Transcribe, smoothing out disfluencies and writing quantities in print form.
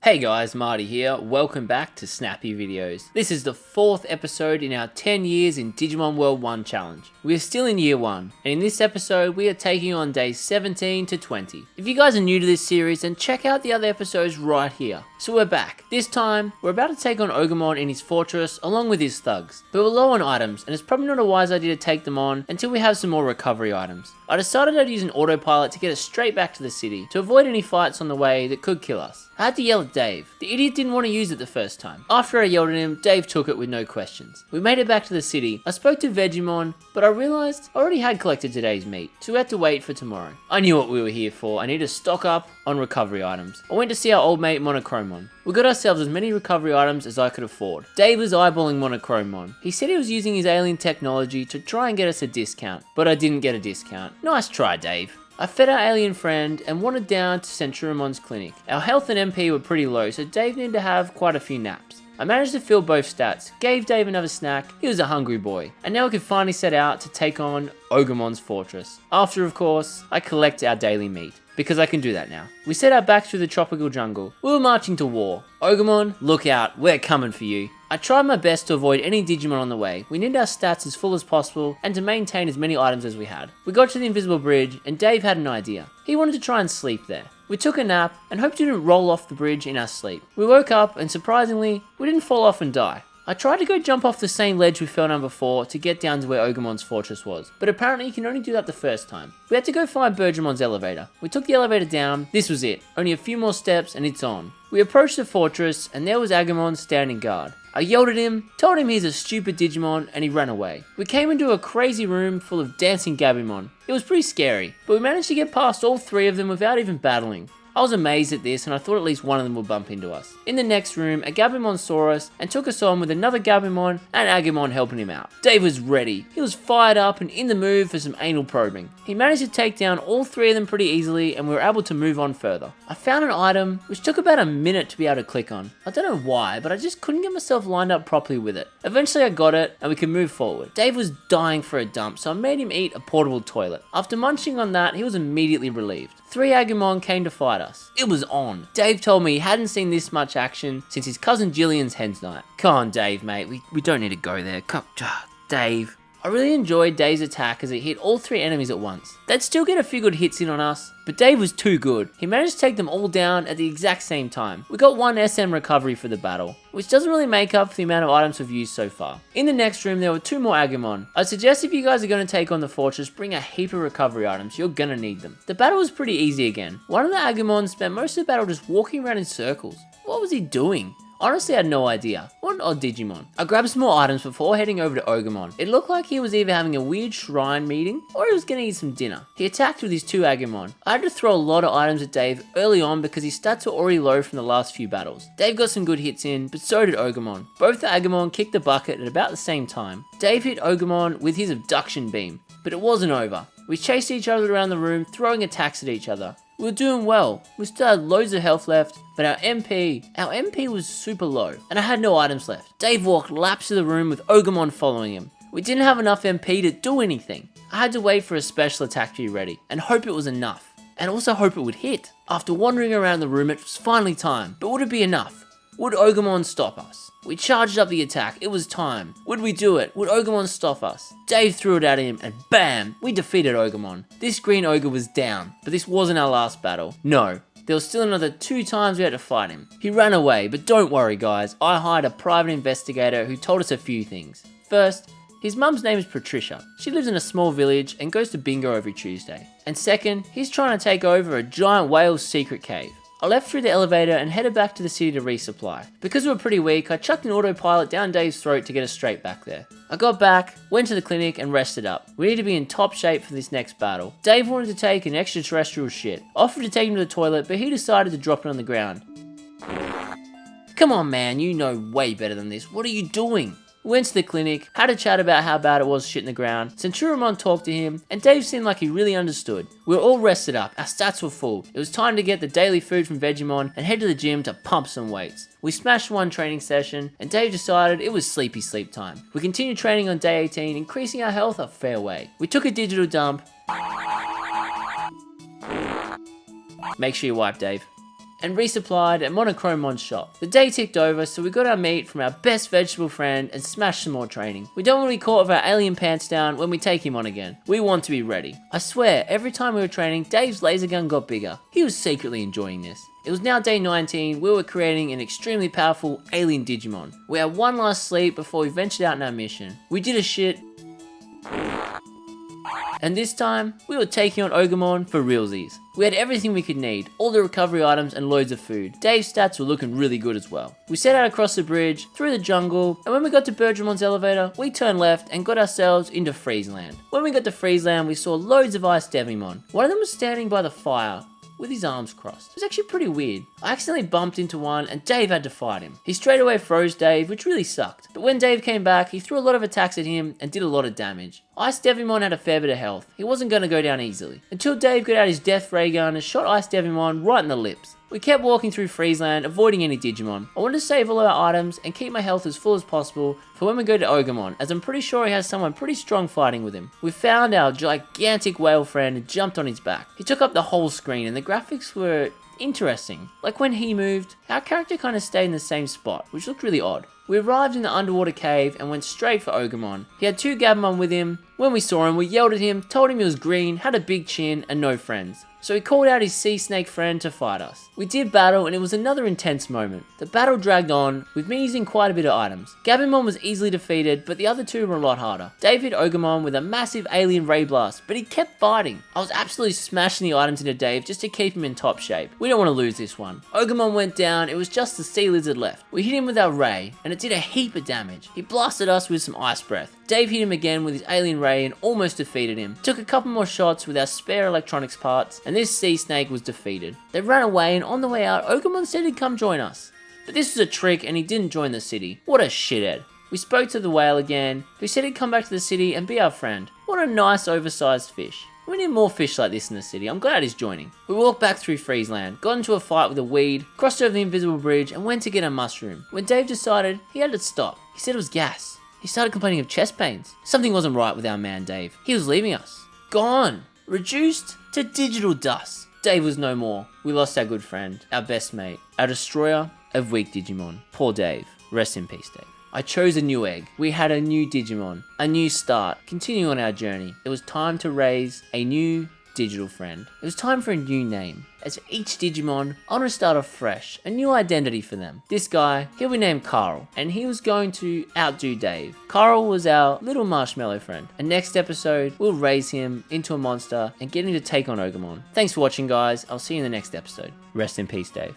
Hey guys, Marty here. Welcome back to Snappy Videos. This is the 4th episode in our 10 years in Digimon World 1 challenge. We are still in year 1, and in this episode we are taking on days 17 to 20. If you guys are new to this series, then check out the other episodes right here. So we're back. This time, we're about to take on Ogremon in his fortress along with his thugs. But we're low on items, and it's probably not a wise idea to take them on until we have some more recovery items. I decided I'd use an autopilot to get us straight back to the city, to avoid any fights on the way that could kill us. I had to yell at Dave. The idiot didn't want to use it the first time. After I yelled at him, Dave took it with no questions. We made it back to the city. I spoke to Digimon, but I realized I already had collected today's meat, so we had to wait for tomorrow. I knew what we were here for. I needed to stock up on recovery items. I went to see our old mate Monochromon. We got ourselves as many recovery items as I could afford. Dave was eyeballing Monochromon. He said he was using his alien technology to try and get us a discount, but I didn't get a discount. Nice try, Dave. I fed our alien friend and wandered down to Centurumon's clinic. Our health and MP were pretty low, so Dave needed to have quite a few naps. I managed to fill both stats, gave Dave another snack, he was a hungry boy, and now we could finally set out to take on Ogremon's fortress. After, of course, I collect our daily meat, because I can do that now. We set out back through the tropical jungle. We were marching to war. Ogremon, look out, we're coming for you. I tried my best to avoid any Digimon on the way. We needed our stats as full as possible and to maintain as many items as we had. We got to the invisible bridge and Dave had an idea. He wanted to try and sleep there. We took a nap and hoped we didn't roll off the bridge in our sleep. We woke up and surprisingly, we didn't fall off and die. I tried to go jump off the same ledge we fell down before to get down to where Ogremon's fortress was, but apparently you can only do that the first time. We had to go find Bergemon's elevator. We took the elevator down, this was it. Only a few more steps and it's on. We approached the fortress and there was Agumon standing guard. I yelled at him, told him he's a stupid Digimon, and he ran away. We came into a crazy room full of dancing Gabumon. It was pretty scary, but we managed to get past all 3 of them without even battling. I was amazed at this and I thought at least one of them would bump into us. In the next room, a Gabumon saw us and took us on with another Gabumon and Agumon helping him out. Dave was ready. He was fired up and in the mood for some anal probing. He managed to take down all 3 of them pretty easily and we were able to move on further. I found an item which took about a minute to be able to click on. I don't know why, but I just couldn't get myself lined up properly with it. Eventually I got it and we could move forward. Dave was dying for a dump, so I made him eat a portable toilet. After munching on that, he was immediately relieved. 3 Agumon came to fight us. It was on. Dave told me he hadn't seen this much action since his cousin Jillian's Hens Night. Come on, Dave, mate. We don't need to go there. Come, Dave. I really enjoyed Dave's attack as it hit all 3 enemies at once. They'd still get a few good hits in on us, but Dave was too good. He managed to take them all down at the exact same time. We got 1 SM recovery for the battle, which doesn't really make up for the amount of items we've used so far. In the next room, there were 2 more Agumon. I'd suggest if you guys are going to take on the fortress, bring a heap of recovery items. You're gonna need them. The battle was pretty easy again. One of the Agumon spent most of the battle just walking around in circles. What was he doing? Honestly, I had no idea. What an odd Digimon. I grabbed some more items before heading over to Ogremon. It looked like he was either having a weird shrine meeting or he was gonna eat some dinner. He attacked with his 2 Agumon. I had to throw a lot of items at Dave early on because his stats were already low from the last few battles. Dave got some good hits in, but so did Ogremon. Both the Agumon kicked the bucket at about the same time. Dave hit Ogremon with his abduction beam, but it wasn't over. We chased each other around the room, throwing attacks at each other. We were doing well. We still had loads of health left, but our MP was super low, and I had no items left. Dave walked laps of the room with Ogremon following him. We didn't have enough MP to do anything. I had to wait for a special attack to be ready, and hope it was enough. And also hope it would hit. After wandering around the room, it was finally time. But would it be enough? Would Ogremon stop us? We charged up the attack, it was time. Would we do it? Would Ogremon stop us? Dave threw it at him and BAM! We defeated Ogremon. This green ogre was down, but this wasn't our last battle. No, there was still another 2 times we had to fight him. He ran away, but don't worry guys, I hired a private investigator who told us a few things. First, his mum's name is Patricia. She lives in a small village and goes to bingo every Tuesday. And second, he's trying to take over a giant whale's secret cave. I left through the elevator and headed back to the city to resupply. Because we were pretty weak, I chucked an autopilot down Dave's throat to get us straight back there. I got back, went to the clinic and rested up. We need to be in top shape for this next battle. Dave wanted to take an extraterrestrial shit. Offered to take him to the toilet, but he decided to drop it on the ground. Come on man, you know way better than this. What are you doing? We went to the clinic, had a chat about how bad it was shitting the ground. Centurumon talked to him, and Dave seemed like he really understood. We were all rested up, our stats were full. It was time to get the daily food from Digimon and head to the gym to pump some weights. We smashed 1 training session, and Dave decided it was sleepy sleep time. We continued training on day 18, increasing our health a fair way. We took a digital dump. Make sure you wipe, Dave. and resupplied at Monochromon's shop. The day ticked over, so we got our meat from our best vegetable friend and smashed some more training. We don't want to be caught with our alien pants down when we take him on again. We want to be ready. I swear, every time we were training, Dave's laser gun got bigger. He was secretly enjoying this. It was now day 19, we were creating an extremely powerful alien Digimon. We had one last sleep before we ventured out on our mission. We did a shit, and this time, we were taking on Ogremon for realsies. We had everything we could need, all the recovery items and loads of food. Dave's stats were looking really good as well. We set out across the bridge, through the jungle, and when we got to Bergemon's elevator, we turned left and got ourselves into Freezeland. When we got to Freezeland, we saw loads of Ice Devimon. One of them was standing by the fire, with his arms crossed. It was actually pretty weird. I accidentally bumped into one and Dave had to fight him. He straight away froze Dave, which really sucked. But when Dave came back, he threw a lot of attacks at him and did a lot of damage. Ice Devimon had a fair bit of health. He wasn't going to go down easily. Until Dave got out his death ray gun and shot Ice Devimon right in the lips. We kept walking through Freezeland, avoiding any Digimon. I wanted to save all our items and keep my health as full as possible for when we go to Ogremon, as I'm pretty sure he has someone pretty strong fighting with him. We found our gigantic whale friend and jumped on his back. He took up the whole screen and the graphics were interesting. Like when he moved, our character kind of stayed in the same spot, which looked really odd. We arrived in the underwater cave and went straight for Ogremon. He had 2 Gabumon with him. When we saw him, we yelled at him, told him he was green, had a big chin, and no friends. So he called out his sea snake friend to fight us. We did battle and it was another intense moment. The battle dragged on, with me using quite a bit of items. Gabumon was easily defeated, but the other 2 were a lot harder. Dave hit Ogremon with a massive alien ray blast, but he kept fighting. I was absolutely smashing the items into Dave just to keep him in top shape. We don't want to lose this one. Ogremon went down, it was just the sea lizard left. We hit him with our ray, and it did a heap of damage. He blasted us with some ice breath. Dave hit him again with his alien ray and almost defeated him. Took a couple more shots with our spare electronics parts, and this sea snake was defeated. They ran away, and on the way out, Ogremon said he'd come join us. But this was a trick, and he didn't join the city. What a shithead. We spoke to the whale again, who said he'd come back to the city and be our friend. What a nice oversized fish. We need more fish like this in the city. I'm glad he's joining. We walked back through Freezeland, got into a fight with a weed, crossed over the invisible bridge, and went to get a mushroom. When Dave decided, he had to stop. He said it was gas. He started complaining of chest pains. Something wasn't right with our man Dave. He was leaving us. Gone. Reduced to digital dust. Dave was no more. We lost our good friend, our best mate, our destroyer of weak Digimon. Poor Dave. Rest in peace, Dave. I chose a new egg. We had a new Digimon, a new start, continuing on our journey. It was time to raise a new digital friend. It was time for a new name. As for each Digimon, I want to start off fresh, a new identity for them. This guy, he'll be named Carl, and he was going to outdo Dave. Carl was our little marshmallow friend, and next episode, we'll raise him into a monster and get him to take on Ogremon. Thanks for watching, guys. I'll see you in the next episode. Rest in peace, Dave.